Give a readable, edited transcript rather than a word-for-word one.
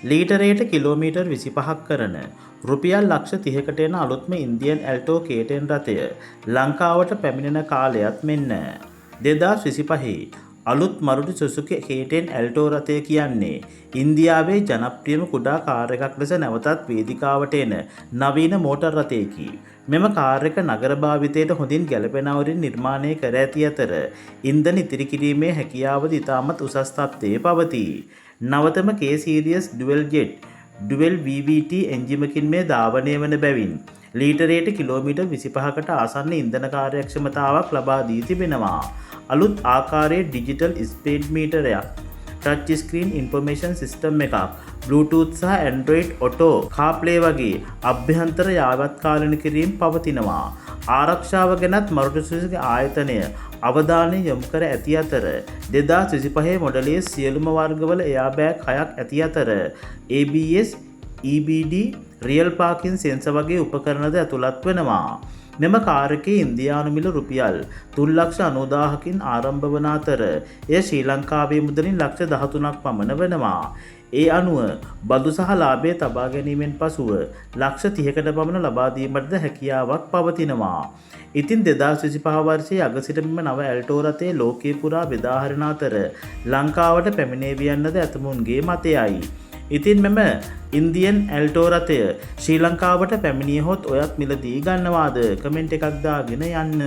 ලීටරයට kilometre 25ක් කරන රුපියල් ලක්ෂ 30කට එන අලුත්ම ඉන්දියන් ඇල්ටෝ K10 රථය ලංකාවට පැමිණෙන කාලයත් මෙන්න 2025 අලුත් මරුඩි සුසුකි K10 ඇල්ටෝ රථය කියන්නේ ඉන්දියාවේ ජනප්‍රියම කුඩා කාර් එකක් ලෙස නැවතත් වේදිකාවට එන නවීන මෝටර් රථයකි. මෙම කාර් එක නගර භාවිතයට හොඳින් ගැලපෙන අවරින් නිර්මාණය කර ඇති අතර ඉන්ධන ඉතිරි කිරීමේ හැකියාවද ඉතාමත් උසස් තත්ත්වයේ පවතී. නවතම K series dual jet dual VVT එන්ජිමකින් මේ ධාවනය වන බැවින් ලීටරයට කිලෝමීටර් 25කට ආසන්න ඉන්ධන කාර්යක්ෂමතාවක් ලබා දී තිබෙනවා. අලුත් ආකාරයේ ඩිජිටල් ස්පීඩ් මීටරයක්, ටච් ස්ක්‍රීන් ඉන්ෆර්මේෂන් සිස්ටම් එකක්, බ්ලූටූත් සහ ඇන්ඩ්‍රොයිඩ් ඔටෝ කාප්ලේ වගේ අභ්‍යන්තර යාවත්කාලන කිරීම් පවතිනවා. ආරක්ෂාව ගැනත් මරුඩි සුසුකි ආයතනය අවධානය යොමු කර ඇති අතර 2025 මොඩලයේ සියලුම වර්ගවල එයාබෑග් 6ක් ඇති අතර ABS, EBD, real parking sensor වගේ උපකරණද ඇතුළත් වෙනවා. මෙම කාර් එකේ ඉන්දියානු මිල රුපියල් 3,90,000කින් ආරම්භ වන අතර එය ශ්‍රී ලංකාවේ මුදලින් ලක්ෂ 13ක් පමණ වෙනවා. ඒ අනුව බදු සහ ලාභය තබා ගැනීමෙන් පසුව ලක්ෂ 30කට පමණ ලබා දීමටද හැකියාවක් පවතිනවා. ඉතින් 2025 වර්ෂයේ අග සිට මෙම නව ඇල්ටෝ රථය ලෝකේ පුරා බෙදාහරින අතර ලංකාවට පැමිණේවි යන්නද ඇතමුන්ගේ මතයයි. ඉතින් මෙම ඉන්දියන් ඇල්ටෝ රථය ශ්‍රී ලංකාවට පැමිණියහොත් ඔයත් මිලදී ගන්නවාද? කමෙන්ට් එකක් දාගෙන යන්න.